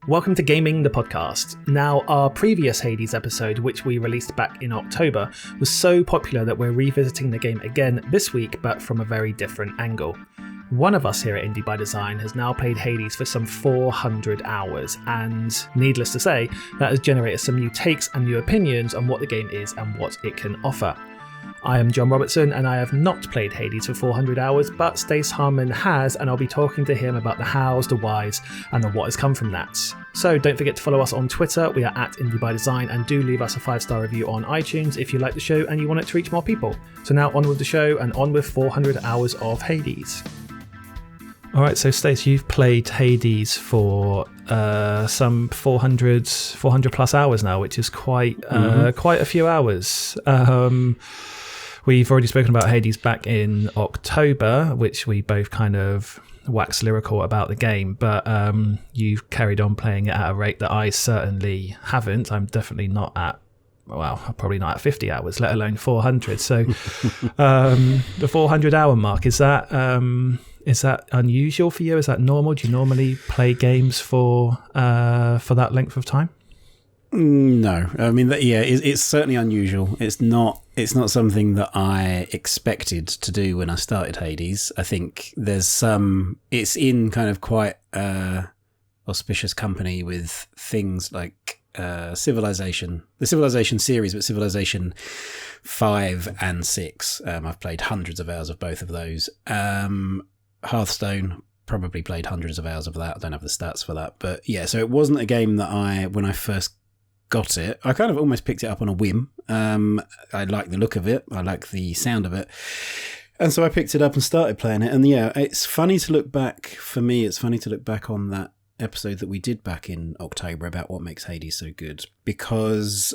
Welcome to Gaming the Podcast. Now, our previous Hades episode, which we released back in October, was so popular that we're revisiting the game again this week, but from a very different angle. One of us here at Indie by Design has now played Hades for some 400 hours, and needless to say, that has generated some new takes and new opinions on what the game is and what it can offer. I am John Robertson, and I have not played Hades for 400 hours, but Stace Harmon has, and I'll be talking to him about the hows, the whys, and the what has come from that. So don't forget to follow us on Twitter. We are at Indie by Design, and do leave us a 5-star review on iTunes if you like the show and you want it to reach more people. So now on with the show, and on with 400 hours of Hades. All right, so Stace, you've played Hades for some 400 plus hours now, which is quite a few hours. We've already spoken about Hades back in October, which we both kind of waxed lyrical about the game, but you've carried on playing it at a rate that I certainly haven't. I'm definitely not at, well, probably not at 50 hours, let alone 400. So the 400 hour mark, is that unusual for you? Is that normal? Do you normally play games for that length of time? No, I mean, it's certainly unusual. It's not something that I expected to do when I started Hades. I think it's in kind of quite auspicious company with things like Civilization, the Civilization series, but Civilization 5 and 6. I've played hundreds of hours of both of those. Hearthstone, probably played hundreds of hours of that. I don't have the stats for that, but yeah, so it wasn't a game that when I first got it, I kind of almost picked it up on a whim. I like the look of it, I like the sound of it, and so I picked it up and started playing it. And yeah, it's funny to look back, for me, it's funny to look back on that episode that we did back in October about what makes Hades so good, because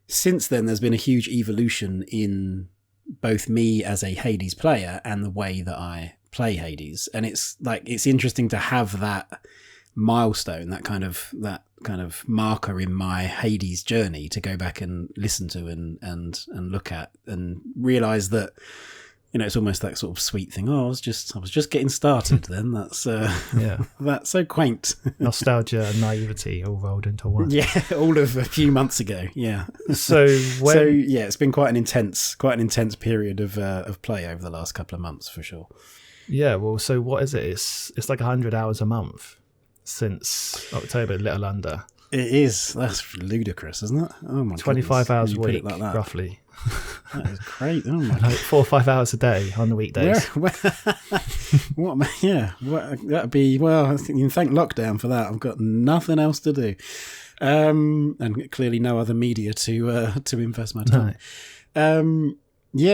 since then there's been a huge evolution in both me as a Hades player and the way that I play Hades. And it's interesting to have that milestone, that kind of marker in my Hades journey to go back and listen to and look at and realize that, you know, it's almost that sort of sweet thing. Oh, I was just getting started then. That's that's so quaint. Nostalgia and naivety all rolled into one. Yeah, all of a few months ago. Yeah. So yeah, it's been quite an intense period of play over the last couple of months for sure. Yeah. Well, so what is it? It's like 100 hours a month since October, little under. It is. That's ludicrous, isn't it? Oh my 25 goodness. hours a week, like roughly. That is great. Oh my like 4 or 5 hours a day on the weekdays. That'd be, well, you can thank lockdown for that. I've got nothing else to do. And clearly no other media to invest my time. No.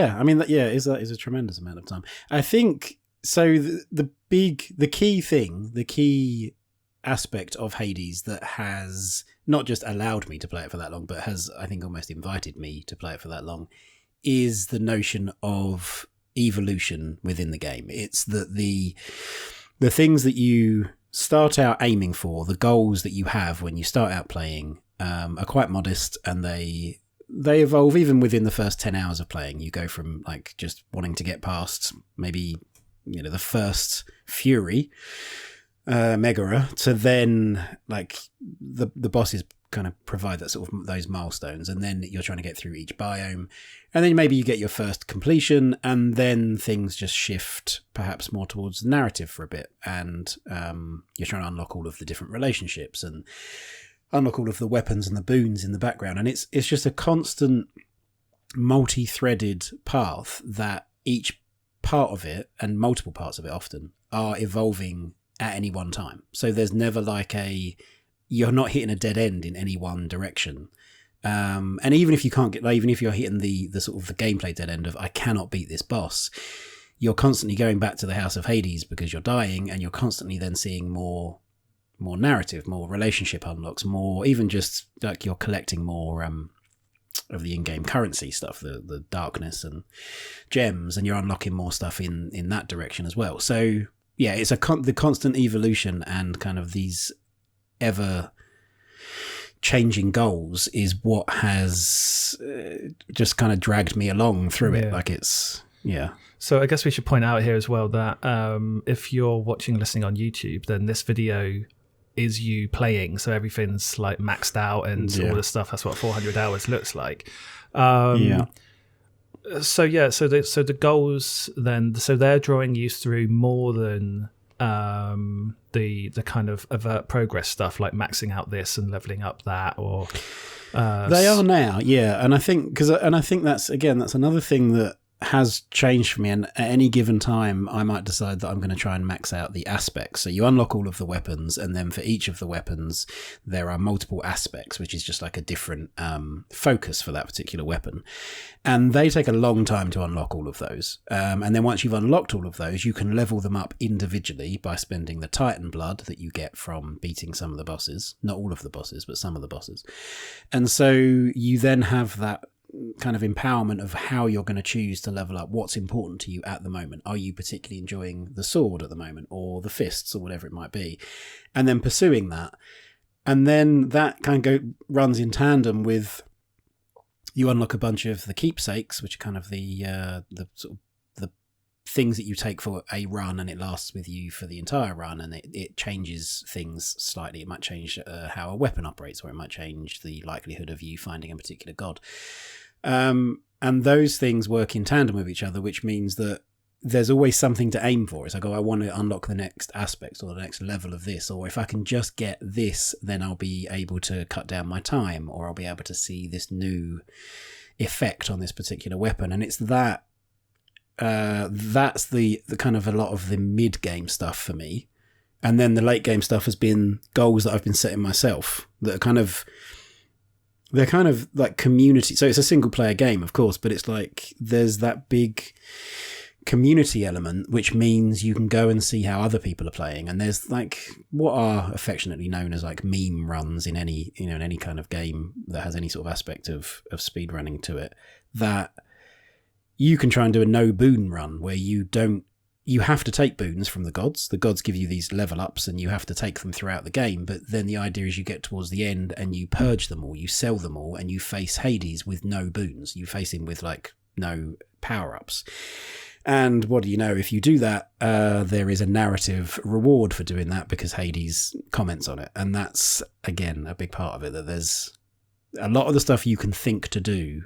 I mean, that is a tremendous amount of time. I think, so the key aspect of Hades that has not just allowed me to play it for that long, but has, I think, almost invited me to play it for that long, is the notion of evolution within the game. It's that the things that you start out aiming for, the goals that you have when you start out playing, are quite modest, and they evolve even within the first 10 hours of playing. You go from like just wanting to get past maybe, you know, the first Fury, Megara, to then like the bosses kind of provide that sort of those milestones, and then you're trying to get through each biome, and then maybe you get your first completion, and then things just shift perhaps more towards narrative for a bit, and you're trying to unlock all of the different relationships and unlock all of the weapons and the boons in the background, and it's just a constant multi-threaded path that each part of it, and multiple parts of it often, are evolving at any one time. So there's never like you're not hitting a dead end in any one direction. And even if you can't get, even if you're hitting the sort of the gameplay dead end of I cannot beat this boss, you're constantly going back to the House of Hades because you're dying, and you're constantly then seeing more narrative, more relationship unlocks, more even just like you're collecting more of the in-game currency stuff, the darkness and gems, and you're unlocking more stuff in that direction as well. So yeah, it's the constant evolution and kind of these ever changing goals is what has just kind of dragged me along through it. Like it's, yeah. So I guess we should point out here as well that if you're watching, listening on YouTube, then this video is you playing, so everything's like maxed out and all the stuff. That's what 400 hours looks like. So the goals then, so they're drawing you through more than the kind of overt progress stuff, like maxing out this and leveling up that, or they are now, and I think that's another thing that has changed for me. And at any given time, I might decide that I'm going to try and max out the aspects. So you unlock all of the weapons, and then for each of the weapons, there are multiple aspects, which is just like a different focus for that particular weapon. And they take a long time to unlock all of those. And then once you've unlocked all of those, you can level them up individually by spending the Titan blood that you get from beating some of the bosses. Not all of the bosses, but some of the bosses. And so you then have that kind of empowerment of how you're going to choose to level up what's important to you at the moment. Are you particularly enjoying the sword at the moment, or the fists, or whatever it might be, and then pursuing that. And then that kind of runs in tandem with, you unlock a bunch of the keepsakes, which are kind of the sort of the things that you take for a run, and it lasts with you for the entire run, and it changes things slightly. It might change how a weapon operates, or it might change the likelihood of you finding a particular god. And those things work in tandem with each other, which means that there's always something to aim for. It's like, I want to unlock the next aspect or the next level of this, or if I can just get this, then I'll be able to cut down my time, or I'll be able to see this new effect on this particular weapon. And it's that that's the kind of a lot of the mid-game stuff for me. And then the late-game stuff has been goals that I've been setting myself that are they're kind of like community. So it's a single player game, of course, but it's like there's that big community element, which means you can go and see how other people are playing. And there's like what are affectionately known as like meme runs in any kind of game that has any sort of aspect of speed running to it, that you can try and do a no boon run where you have to take boons from the gods. The gods give you these level ups and you have to take them throughout the game. But then the idea is you get towards the end and you purge them all, you sell them all, and you face Hades with no boons. You face him with like no power ups. And what do you know? If you do that, there is a narrative reward for doing that because Hades comments on it. And that's, again, a big part of it, that there's a lot of the stuff you can think to do,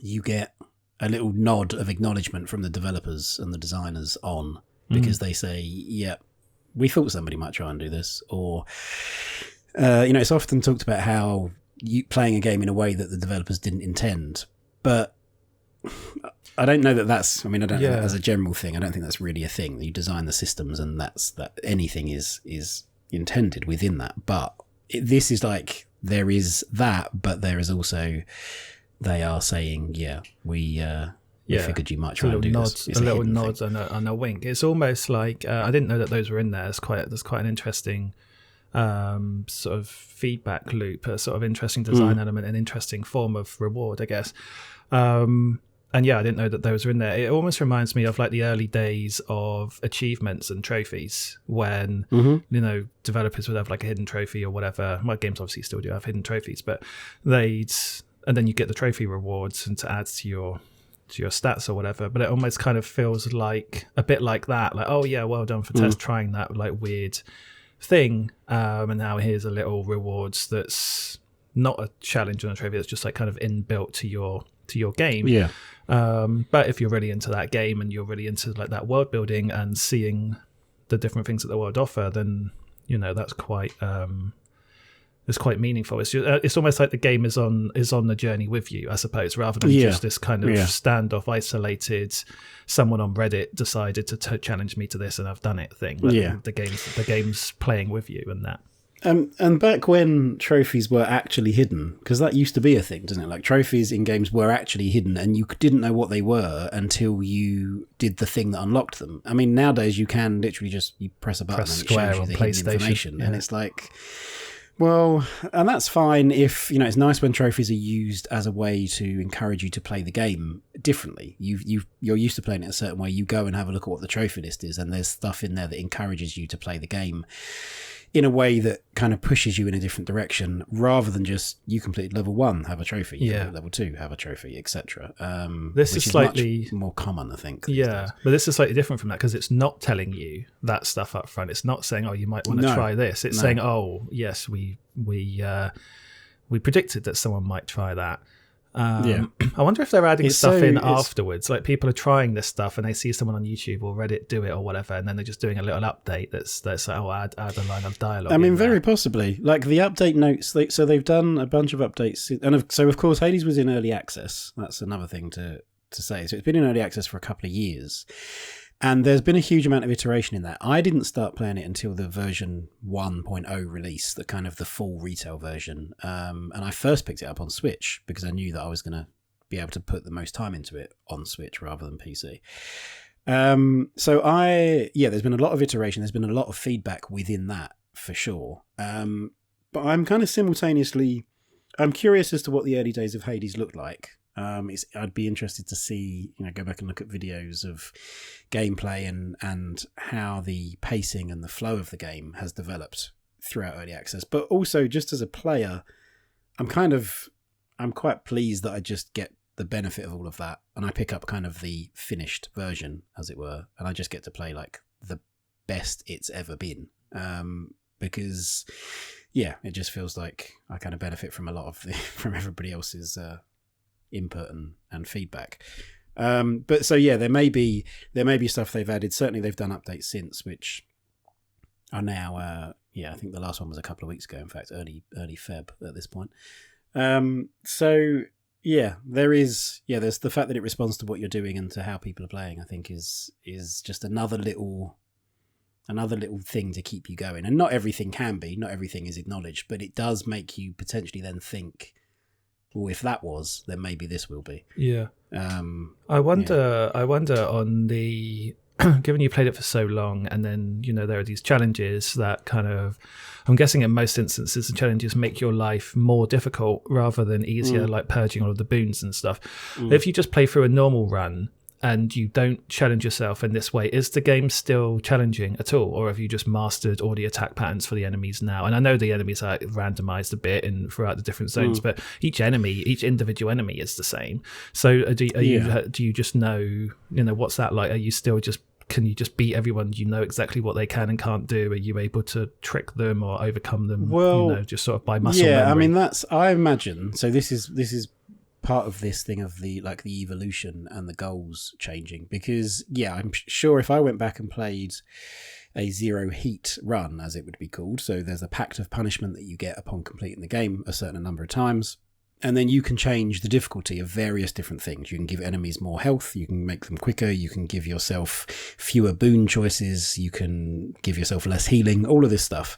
you get a little nod of acknowledgement from the developers and the designers on, because they say, yeah, we thought somebody might try and do this. Or, it's often talked about how you playing a game in a way that the developers didn't intend. But I don't know that's, I don't know, as a general thing, I don't think that's really a thing. You design the systems and that anything is intended within that. But this is like, there is that, but there is also, they are saying, we figured you might try and do this. A little nod and a wink. It's almost like, I didn't know that those were in there. There's quite an interesting sort of feedback loop, a sort of interesting design element, an interesting form of reward, I guess. And I didn't know that those were in there. It almost reminds me of like the early days of achievements and trophies when, developers would have like a hidden trophy or whatever. My games obviously still do have hidden trophies, but and then you get the trophy rewards and to add to your stats or whatever. But it almost kind of feels like a bit like that. Like, oh yeah, well done for trying that like weird thing. And now here's a little rewards that's not a challenge and a trophy. It's just like kind of inbuilt to your game. Yeah. But if you're really into that game and you're really into like that world building and seeing the different things that the world offer, then that's quite it's quite meaningful. It's almost like the game is on the journey with you, I suppose, rather than just this kind of standoff, isolated. Someone on Reddit decided to challenge me to this and I've done it thing. Like the game's playing with you and that. And back when trophies were actually hidden, because that used to be a thing, doesn't it? Like trophies in games were actually hidden and you didn't know what they were until you did the thing that unlocked them. Nowadays you can literally you press a button and it shows you the hidden information. And it's like, well, and that's fine if, it's nice when trophies are used as a way to encourage you to play the game differently. You're used to playing it a certain way. You go and have a look at what the trophy list is and there's stuff in there that encourages you to play the game in a way that kind of pushes you in a different direction, rather than just you completed level 1, have a trophy. You completed level 2, have a trophy, etc. This is slightly much more common, I think. Yeah, but this is slightly different from that because it's not telling you that stuff up front. It's not saying, "Oh, you might want to try this." It's saying, "Oh, yes, we predicted that someone might try that." I wonder if they're adding stuff in afterwards. Like people are trying this stuff and they see someone on YouTube or Reddit do it or whatever, and then they're just doing a little update that's like, oh, add a line of dialogue. I mean, very possibly. Like the update notes, so they've done a bunch of updates, and so of course Hades was in early access. That's another thing to say. So it's been in early access for a couple of years. And there's been a huge amount of iteration in that. I didn't start playing it until the version 1.0 release, the kind of the full retail version. And I first picked it up on Switch because I knew that I was going to be able to put the most time into it on Switch rather than PC. There's been a lot of iteration. There's been a lot of feedback within that for sure. But I'm kind of simultaneously, I'm curious as to what the early days of Hades looked like. I'd be interested to see, go back and look at videos of gameplay and how the pacing and the flow of the game has developed throughout early access. But also, just as a player, I'm quite pleased that I just get the benefit of all of that, and I pick up kind of the finished version, as it were, and I just get to play like the best it's ever been. Because, it just feels like I kind of benefit from a lot of from everybody else's input and feedback. But there may be stuff they've added. Certainly they've done updates since, which are now I think the last one was a couple of weeks ago, in fact early Feb at this point. There's the fact that it responds to what you're doing and to how people are playing, I think is just another little thing to keep you going. And not everything is acknowledged, but it does make you potentially then think, well, if that was, then maybe this will be. Yeah. I wonder on the, given you played it for so long, and then, there are these challenges that kind of, I'm guessing in most instances, the challenges make your life more difficult rather than easier, like purging all of the boons and stuff. If you just play through a normal run and you don't challenge yourself in this way, is the game still challenging at all, or have you just mastered all the attack patterns for the enemies now? And I know the enemies are randomized a bit throughout the different zones, but each individual enemy is the same. So do you just know, what's that like? Are you still can you just beat everyone? Do you know exactly what they can and can't do? Are you able to trick them or overcome them? Well, just sort of by muscle memory? I mean, I imagine. So this is part of this thing of the evolution and the goals changing, because I'm sure if I went back and played a zero heat run, as it would be called, so there's a pact of punishment that you get upon completing the game a certain number of times, and then you can change the difficulty of various different things. You can give enemies more health, you can make them quicker, you can give yourself fewer boon choices, you can give yourself less healing, all of this stuff.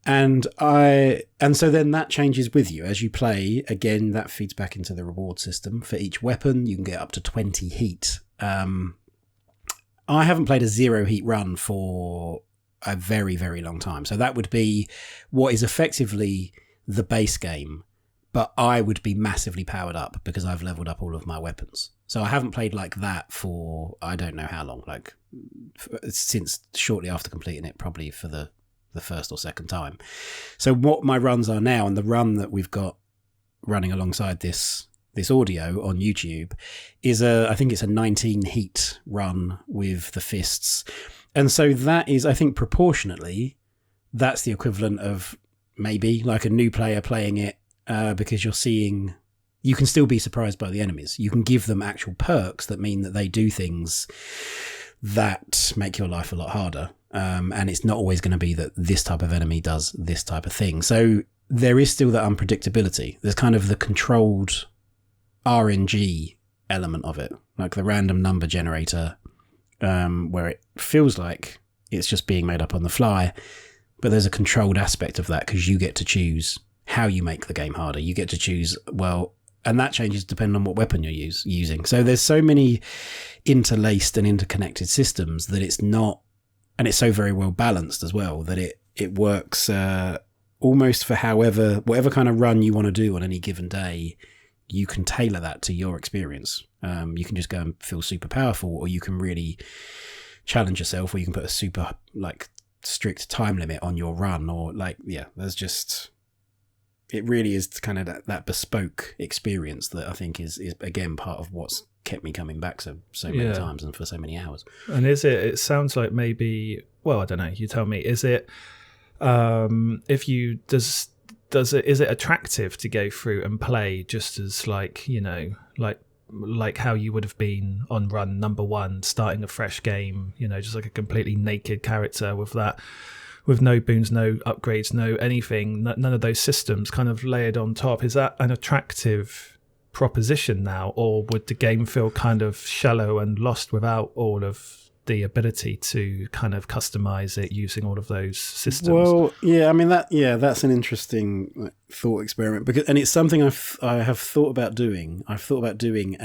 And so then that changes with you as you play. Again, that feeds back into the reward system. For each weapon, you can get up to 20 heat. I haven't played a zero heat run for a very, very long time. So that would be what is effectively the base game, but I would be massively powered up because I've leveled up all of my weapons. So I haven't played like that for I don't know how long, since shortly after completing it, probably for the first or second time. So what my runs are now, and the run that we've got running alongside this audio on YouTube, is I think it's a 19 heat run with the fists. And so that is, I think proportionately, that's the equivalent of maybe like a new player playing it, because you can still be surprised by the enemies. You can give them actual perks that mean that they do things that make your life a lot harder. And it's not always going to be that this type of enemy does this type of thing. So there is still that unpredictability. There's kind of the controlled RNG element of it, like the random number generator, where it feels like it's just being made up on the fly, but there's a controlled aspect of that because you get to choose how you make the game harder. You get to choose, and that changes depending on what weapon you're using. So there's so many interlaced and interconnected systems that it's not, and it's so very well balanced as well, that it works almost for whatever kind of run you want to do on any given day. You can tailor that to your experience. You can just go and feel super powerful, or you can really challenge yourself, or you can put a super strict time limit on your run, or like, there's just, it really is kind of that bespoke experience that I think is again part of what's kept me coming back so many times and for so many hours. And it sounds like maybe, well, I don't know, you tell me, is it is it attractive to go through and play just as like, you know, like how you would have been on run number 1 starting a fresh game, you know, just like a completely naked character with no boons, no upgrades, no anything, none of those systems kind of layered on top? Is that an attractive proposition now, or would the game feel kind of shallow and lost without all of the ability to kind of customize it using all of those systems? Well, yeah, I mean that's an interesting thought experiment, and it's something I have thought about doing. I've thought about doing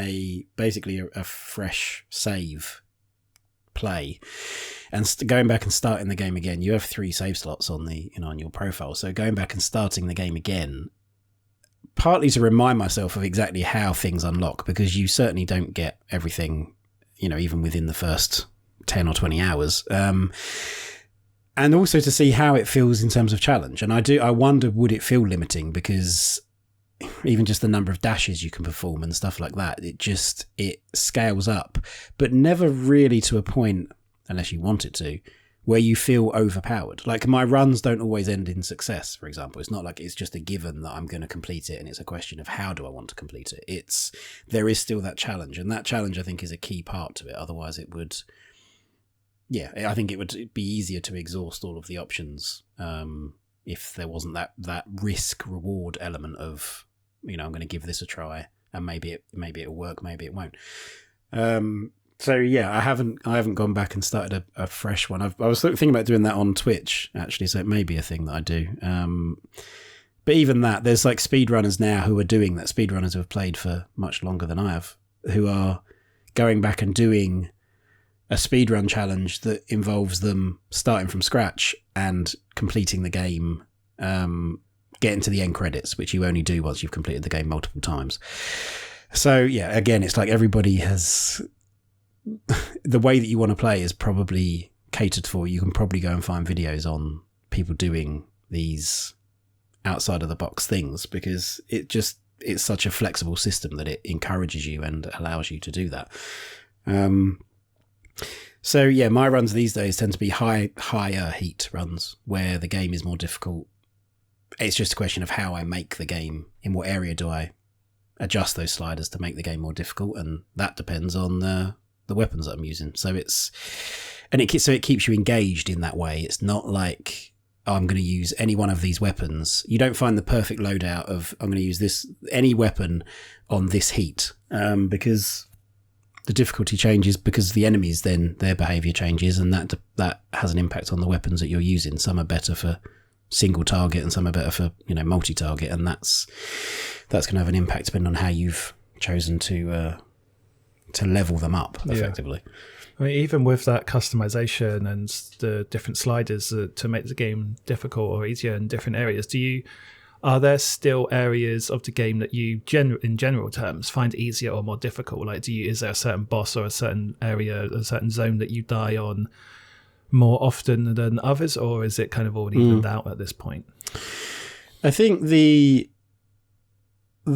basically a fresh save play and going back and starting the game again. You have 3 save slots on on your profile, so going back and starting the game again, partly to remind myself of exactly how things unlock, because you certainly don't get everything, you know, even within the first 10 or 20 hours. And also to see how it feels in terms of challenge. And I wonder, would it feel limiting? Because even just the number of dashes you can perform and stuff like that, it scales up, but never really to a point, unless you want it to, where you feel overpowered. Like, my runs don't always end in success, for example. It's not like it's just a given that I'm going to complete it, and it's a question of how do I want to complete it. There is still that challenge, and that challenge, I think, is a key part to it. Otherwise it would, I think it would be easier to exhaust all of the options if there wasn't that risk reward element of, you know, I'm going to give this a try and maybe it'll work, maybe it won't. So yeah, I haven't gone back and started a fresh one. I was thinking about doing that on Twitch actually, so it may be a thing that I do. But even that, there's like speedrunners now who are doing that. Speedrunners who have played for much longer than I have, who are going back and doing a speedrun challenge that involves them starting from scratch and completing the game, getting to the end credits, which you only do once you've completed the game multiple times. So yeah, again, it's like everybody has the way that you want to play is probably catered for. You can probably go and find videos on people doing these outside of the box things, because it's such a flexible system that it encourages you and allows you to do that. So yeah, my runs these days tend to be higher heat runs where the game is more difficult. It's just a question of how I make the game. In what area do I adjust those sliders to make the game more difficult, and that depends on the weapons that I'm using. So it keeps you engaged in that way. It's not like, oh, I'm going to use any one of these weapons. You don't find the perfect loadout of, I'm going to use any weapon on this heat, because the difficulty changes because the enemies, then their behavior changes, and that has an impact on the weapons that you're using. Some are better for single target and some are better for, you know, multi-target, and that's going to have an impact depending on how you've chosen to level them up effectively. Yeah. I mean, even with that customization and the different sliders to make the game difficult or easier in different areas, are there still areas of the game that you in general terms find easier or more difficult? Like, is there a certain boss or a certain area, a certain zone that you die on more often than others, or is it kind of already evened out at this point? I think the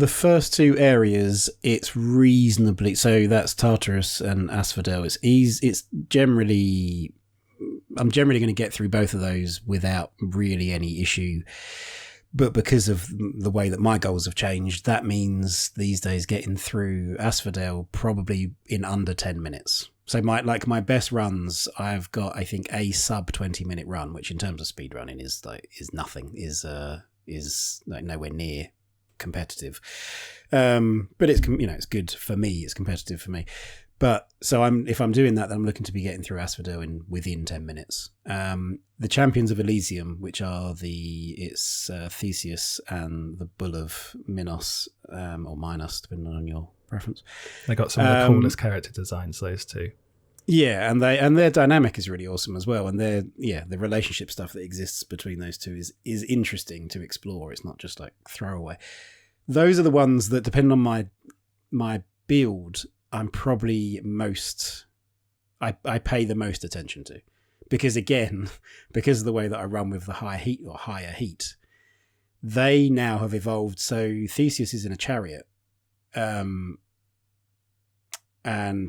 first 2 areas, it's reasonably, so that's Tartarus and Asphodel. It's generally, I'm generally going to get through both of those without really any issue. But because of the way that my goals have changed, that means these days getting through Asphodel probably in under 10 minutes. So my best runs, I've got, I think, a sub 20-minute run, which in terms of speed running is nothing, is like nowhere near competitive. But it's, you know, it's good for me. It's competitive for me. But so if I'm doing that, then I'm looking to be getting through Asphodel within 10 minutes. The Champions of Elysium, which are it's Theseus and the Bull of Minos, or Minos, depending on your preference. They got some of the coolest character designs, those two. Yeah, and their dynamic is really awesome as well, and the relationship stuff that exists between those two is interesting to explore. It's not just like throwaway. Those are the ones that, depending on my build, I'm probably I pay the most attention to, because again, because of the way that I run with the higher heat, they now have evolved. So Theseus is in a chariot, and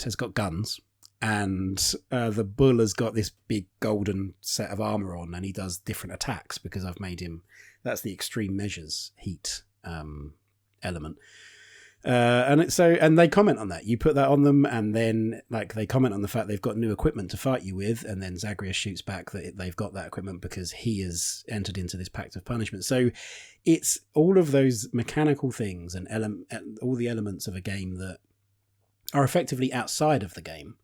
has got guns, and the bull has got this big golden set of armor on, and he does different attacks because I've made him. That's the extreme measures heat element. And they comment on that. You put that on them, and then they comment on the fact they've got new equipment to fight you with, and then Zagreus shoots back that they've got that equipment because he has entered into this pact of punishment. So it's all of those mechanical things and all the elements of a game that are effectively outside of the game.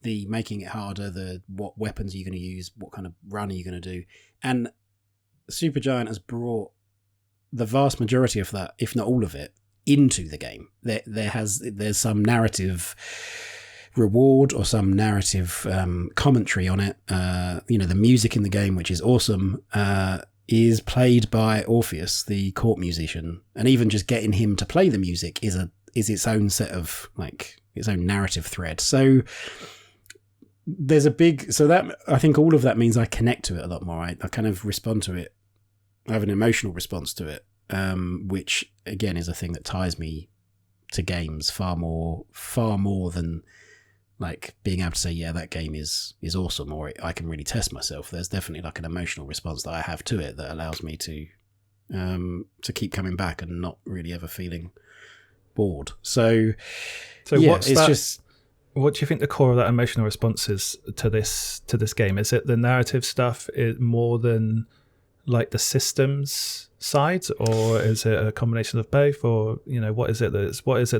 The making it harder, what weapons are you going to use, what kind of run are you going to do, and Supergiant has brought the vast majority of that, if not all of it, into the game. There's some narrative reward or some narrative commentary on it. The music in the game, which is awesome, is played by Orpheus, the court musician, and even just getting him to play the music is its own set of its own narrative thread. So there's that I think all of that means I connect to it a lot more. I kind of respond to it. I have an emotional response to it. Which again is a thing that ties me to games far more than being able to say, yeah, that game is awesome, or I can really test myself. There's definitely an emotional response that I have to it that allows me to keep coming back and not really ever feeling bored. So yeah, what do you think the core of that emotional response is to this game? Is it the narrative stuff more than the systems side, or is it a combination of both, or what is it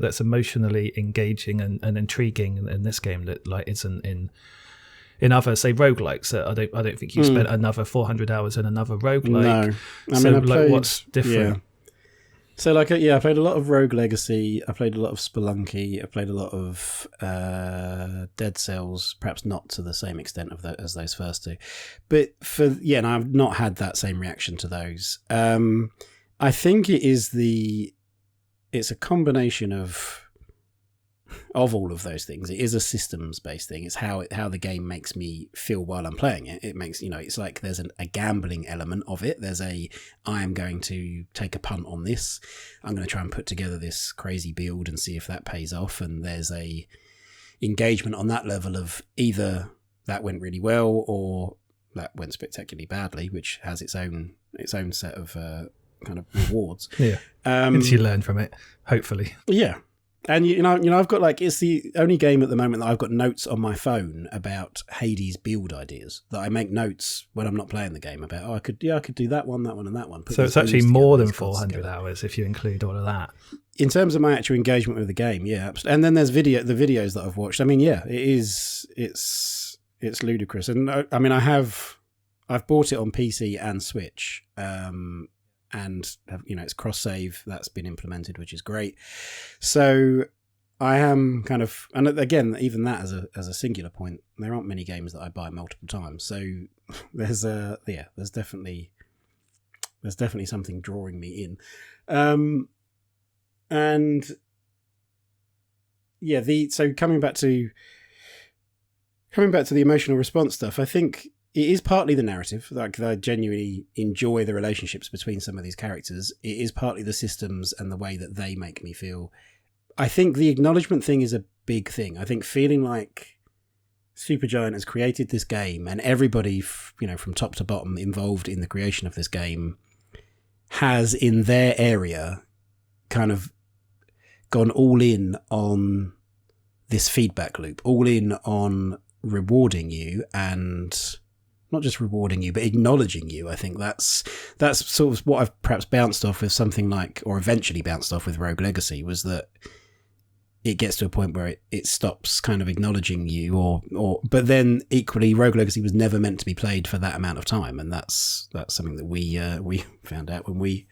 that's emotionally engaging and intriguing in this game that isn't in other, say, roguelikes? I don't think you spent another 400 hours in another roguelike. No, what's different? Yeah. So I played a lot of Rogue Legacy, I played a lot of Spelunky, I played a lot of Dead Cells, perhaps not to the same extent as those first two. But and I've not had that same reaction to those. I think it's a combination of all of those things. It is a systems-based thing. It's how the game makes me feel while I'm playing it. It makes, it's like there's a gambling element of it. There's I am going to take a punt on this. I'm going to try and put together this crazy build and see if that pays off. And there's a engagement on that level of either that went really well or that went spectacularly badly, which has its own set of kind of rewards. Yeah. And you learn from it, hopefully. Yeah. And I've got it's the only game at the moment that I've got notes on my phone about Hades build ideas that I make notes when I'm not playing the game about. I could do that one, and that one. So it's actually more than 400 hours if you include all of that. In terms of my actual engagement with the game, yeah. And then there's the videos that I've watched. I mean, yeah, it's ludicrous. And I've bought it on PC and Switch. And it's cross save that's been implemented, which is great. So I am kind of, and again, even that as a singular point, there aren't many games that I buy multiple times. So there's definitely something drawing me in. So coming back to the emotional response stuff, I think it is partly the narrative. I genuinely enjoy the relationships between some of these characters. It is partly the systems and the way that they make me feel. I think the acknowledgement thing is a big thing. I think feeling like Supergiant has created this game and everybody, from top to bottom involved in the creation of this game has, in their area, kind of gone all in on this feedback loop, all in on rewarding you, and not just rewarding you, but acknowledging you. I think that's sort of what I've perhaps bounced off with something like, or eventually bounced off with Rogue Legacy, was that it gets to a point where it stops kind of acknowledging you, but then equally, Rogue Legacy was never meant to be played for that amount of time, and that's something that we found out when we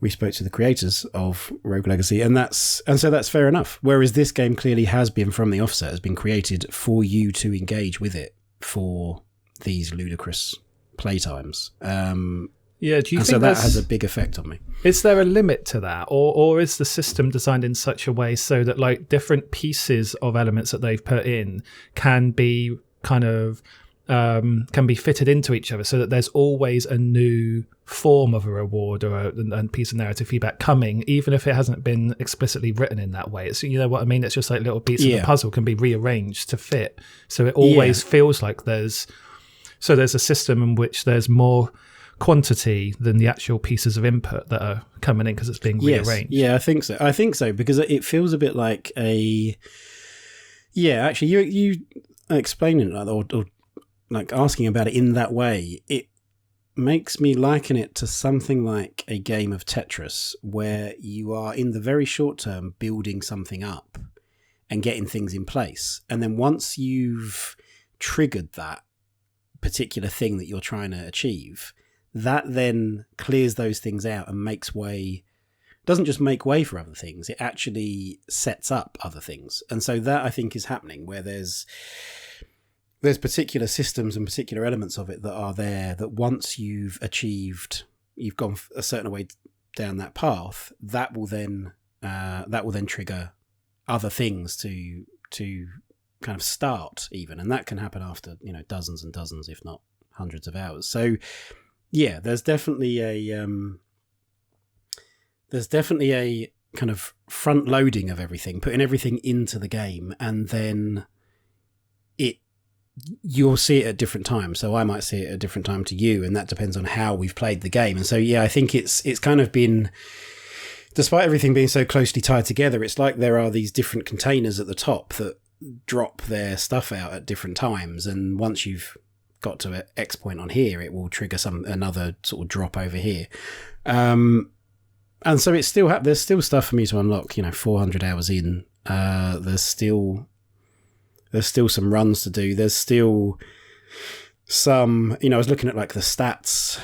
spoke to the creators of Rogue Legacy, and so that's fair enough. Whereas this game clearly has been, from the offset, has been created for you to engage with it for these ludicrous playtimes. Do you think so that has a big effect on me? Is there a limit to that, or is the system designed in such a way so that different pieces of elements that they've put in can be kind of can be fitted into each other so that there's always a new form of a reward or a piece of narrative feedback coming, even if it hasn't been explicitly written in that way. It's, you know what I mean? It's just like little pieces of the puzzle can be rearranged to fit. So it always feels like there's a system in which there's more quantity than the actual pieces of input that are coming in because it's being rearranged. Yeah, I think so because it feels a bit like actually you explaining it or like asking about it in that way, it makes me liken it to something like a game of Tetris where you are in the very short term building something up and getting things in place. And then once you've triggered that particular thing that you're trying to achieve, that then clears those things out and doesn't just make way for other things, it actually sets up other things. And so that I think is happening where there's particular systems and particular elements of it that are there that once you've gone a certain way down that path, that will then trigger other things to kind of start even, and that can happen after dozens and dozens, if not hundreds of hours. So yeah, there's definitely a kind of front loading of everything, putting everything into the game, and then you'll see it at different times. So I might see it at a different time to you, and that depends on how we've played the game. And so, yeah, I think it's kind of been, despite everything being so closely tied together, it's like there are these different containers at the top that drop their stuff out at different times. And once you've got to X point on here, it will trigger another sort of drop over here. And so it's there's still stuff for me to unlock, 400 hours in. There's still some runs to do. There's still some, I was looking at like the stats,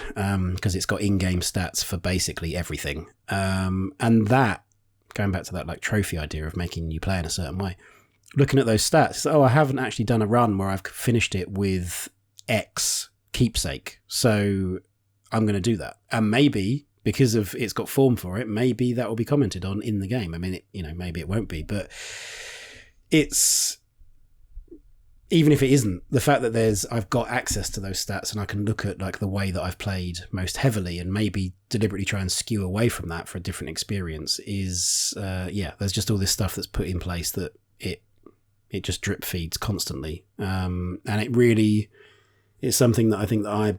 because it's got in-game stats for basically everything. And that, going back to that like trophy idea of making you play in a certain way, looking at those stats, I haven't actually done a run where I've finished it with X keepsake. So I'm going to do that. And maybe because of it's got form for it, maybe that will be commented on in the game. I mean, maybe it won't be, but it's, even if it isn't, the fact that I've got access to those stats and I can look at like the way that I've played most heavily and maybe deliberately try and skew away from that for a different experience is, there's just all this stuff that's put in place that it just drip feeds constantly. And it really is something that I think that I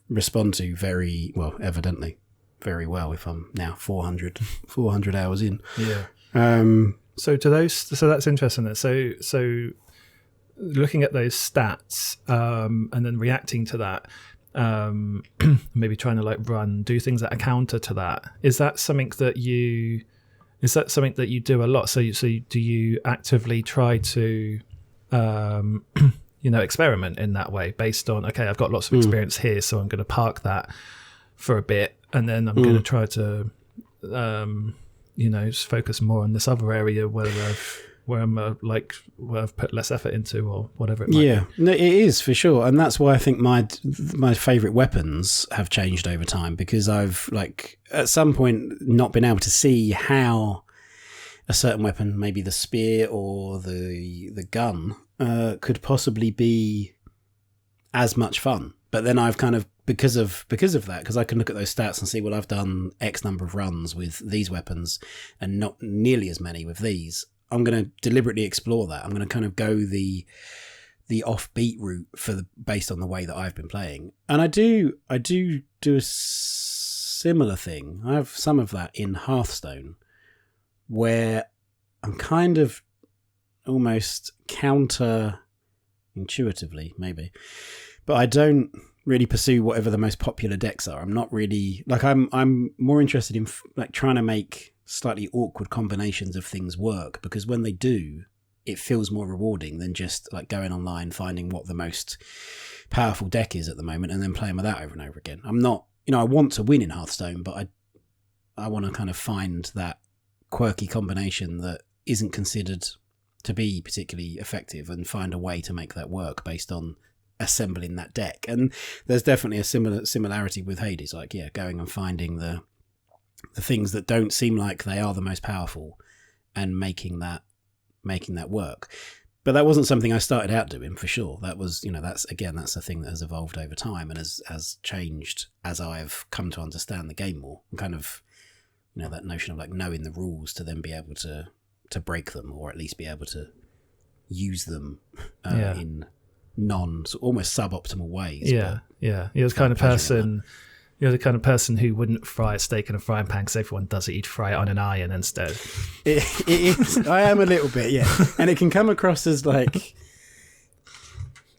respond to very well, evidently very well, if I'm now 400 hours in. Yeah. So that's interesting. So looking at those stats and then reacting to that, maybe trying to like do things that are counter to that. Is that something that you do a lot? So do you actively try to experiment in that way based on, okay, I've got lots of experience here, so I'm going to park that for a bit, and then I'm going to try to just focus more on this other area where I've put less effort into, or whatever it might be. No, it is for sure, and that's why I think my favourite weapons have changed over time, because I've at some point not been able to see how a certain weapon, maybe the spear or the gun, could possibly be as much fun. But then I've kind of, because of that, because I can look at those stats and see, well, I've done X number of runs with these weapons and not nearly as many with these. I'm going to deliberately explore that. I'm going to kind of go the offbeat route based on the way that I've been playing. And I do a similar thing. I have some of that in Hearthstone, where I'm kind of almost counter-intuitively, maybe, but I don't really pursue whatever the most popular decks are. I'm not really I'm more interested in trying to make slightly awkward combinations of things work, because when they do, it feels more rewarding than just like going online, finding what the most powerful deck is at the moment and then playing with that over and over again. I'm not, I want to win in Hearthstone, but I want to kind of find that quirky combination that isn't considered to be particularly effective and find a way to make that work based on assembling that deck. And there's definitely a similarity with Hades, going and finding the things that don't seem like they are the most powerful and making that work. But that wasn't something I started out doing, for sure. That was, that's a thing that has evolved over time and has changed as I've come to understand the game more. And kind of, that notion of like knowing the rules to then be able to break them, or at least be able to use them in almost suboptimal ways. Yeah, yeah. You're the kind of person. You're the kind of person who wouldn't fry a steak in a frying pan because everyone does it. You'd fry it on an iron instead. It is. I am a little bit, yeah. And it can come across as like,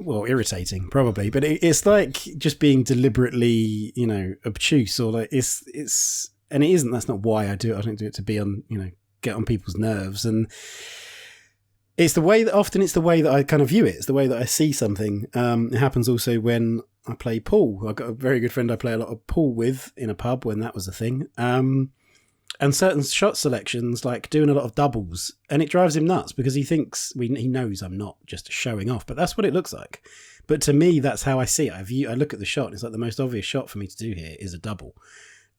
well, irritating probably, but it's like just being deliberately, obtuse, or like it's, and it isn't. That's not why I do it. I don't do it to be on, get on people's nerves. And it's the way that I kind of view it. It's the way that I see something. It happens also when I play pool. I've got a very good friend I play a lot of pool with in a pub when that was a thing. And certain shot selections, like doing a lot of doubles, and it drives him nuts because he thinks, he knows I'm not just showing off, but that's what it looks like. But to me, that's how I see it. I look at the shot, and it's like the most obvious shot for me to do here is a double.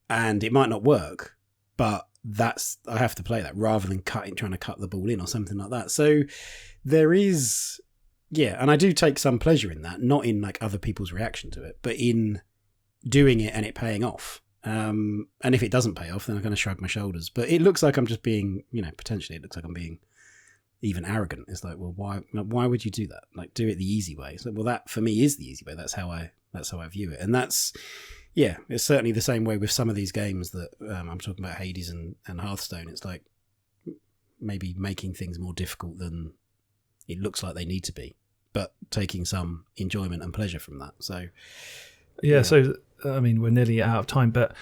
And it might not work, but I have to play that rather than trying to cut the ball in or something like that. So there is, and I do take some pleasure in that, not in like other people's reaction to it, but in doing it and it paying off. And if it doesn't pay off, then I kind of shrug my shoulders. But it looks like I'm just being, potentially it looks like I'm being even arrogant. It's like, well, why would you do that? Like, do it the easy way. So, well, that for me is the easy way. That's how I view it. And that's, it's certainly the same way with some of these games that I'm talking about, Hades and Hearthstone. It's like maybe making things more difficult than it looks like they need to be, but taking some enjoyment and pleasure from that. So, So, I mean, we're nearly out of time, but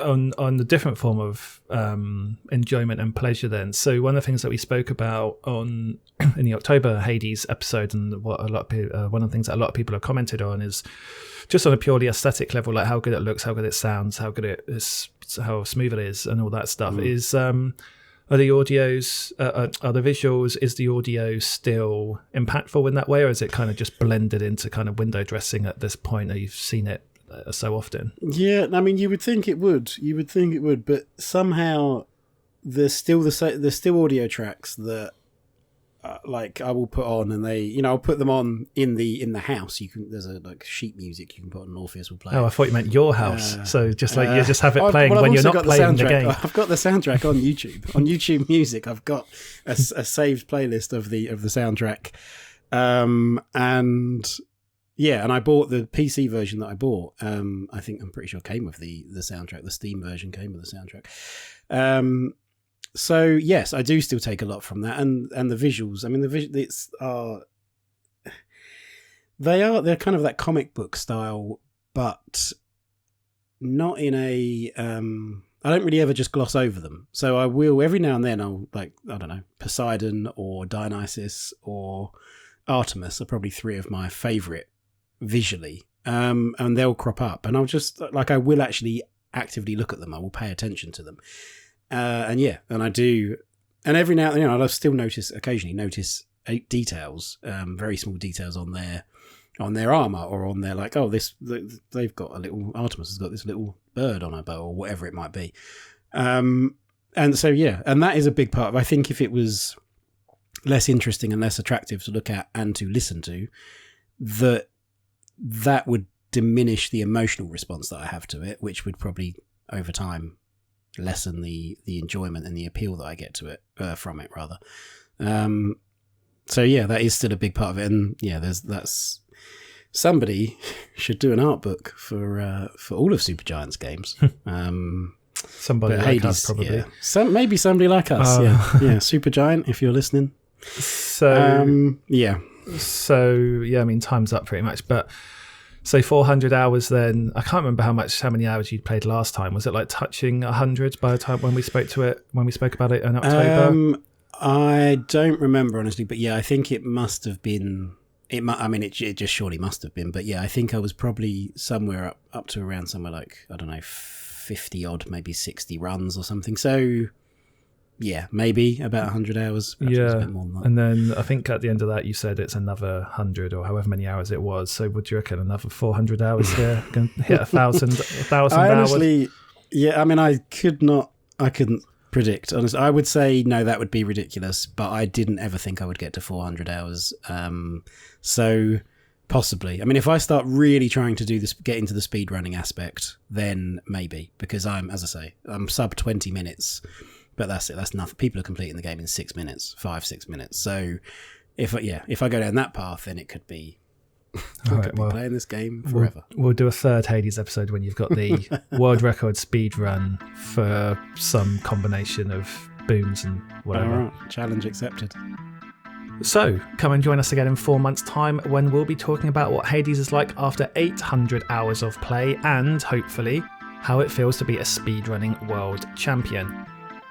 on the different form of enjoyment and pleasure then. So one of the things that we spoke about in the October Hades episode, and what one of the things that a lot of people have commented on is just on a purely aesthetic level, like how good it looks, how good it sounds, how good it is, how smooth it is, and all that stuff. Is are the audios, are the visuals, is the audio still impactful in that way, or is it kind of just blended into kind of window dressing at this point that you've seen it so often? Yeah, I mean, you would think it would. But somehow there's still audio tracks that like I will put on, and they, I'll put them on in the house. There's a like sheet music you can put on, Orpheus will play. Oh, I thought you meant your house. So just like you just have it playing when you're not playing the game. I've got the soundtrack on YouTube. On YouTube Music, I've got a saved playlist of the soundtrack, and. Yeah, and I bought the PC version that I bought. I'm pretty sure came with the soundtrack. The Steam version came with the soundtrack. So yes, I do still take a lot from that, and the visuals. I mean, they're kind of that comic book style, but not in a. I don't really ever just gloss over them. So I will every now and then. I'll like, I don't know, Poseidon or Dionysus or Artemis are probably three of my favourite visually, and they'll crop up, and I'll just like I will actually actively look at them. I will pay attention to them, and I do, and every now and then I'll still occasionally notice details, very small details on their armor, or on their like, they've got a little, Artemis has got this little bird on her bow, or whatever it might be, and so and that is a big part of. I think if it was less interesting and less attractive to look at and to listen to, that would diminish the emotional response that I have to it, which would probably over time lessen the enjoyment and the appeal that I get to it from it rather. So that is still a big part of it, and that's somebody should do an art book for all of Supergiant's games. Somebody like Hades, us, probably. Maybe somebody like us. Supergiant, if you're listening. So I mean, time's up pretty much, but so 400 hours then. I can't remember how many hours you'd played last time. Was it like touching 100 by the time when we spoke about it in October? I don't remember honestly, but I think it must have been. It just surely must have been, but I think I was probably somewhere up to around somewhere like, I don't know, 50 odd, maybe 60 runs or something. So maybe about 100 hours. Perhaps it was a bit more than that. And then I think at the end of that you said it's another 100 or however many hours it was. So would you reckon another 400 hours here can hit 1,000 hours? Honestly, I mean, I couldn't predict. Honestly, I would say no, that would be ridiculous, but I didn't ever think I would get to 400 hours. So possibly. I mean, if I start really trying to do this, get into the speedrunning aspect, then maybe, because I'm sub 20 minutes, but that's it. That's enough. People are completing the game in 6 minutes, 6 minutes. So if I go down that path, then it could be, playing this game forever. We'll do a third Hades episode when you've got the world record speed run for some combination of booms and whatever. All right. Challenge accepted. So come and join us again in 4 months' time when we'll be talking about what Hades is like after 800 hours of play and, hopefully, how it feels to be a speedrunning world champion.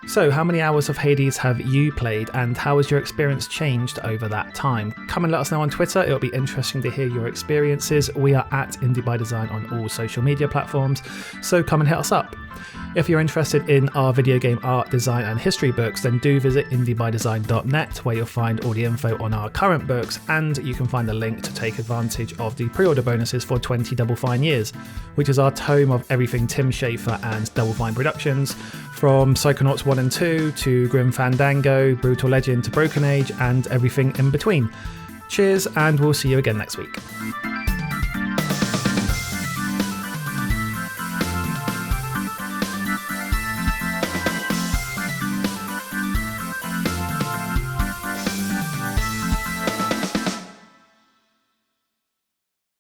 So, how many hours of Hades have you played, and how has your experience changed over that time? Come and let us know on Twitter. It'll be interesting to hear your experiences. We are at Indie by Design on all social media platforms, so come and hit us up. If you're interested in our video game art, design and history books, then do visit indiebydesign.net, where you'll find all the info on our current books, and you can find a link to take advantage of the pre-order bonuses for 20 Double Fine Years, which is our tome of everything Tim Schafer and Double Fine Productions, from Psychonauts 1 and 2 to Grim Fandango, Brutal Legend to Broken Age, and everything in between. Cheers, and we'll see you again next week.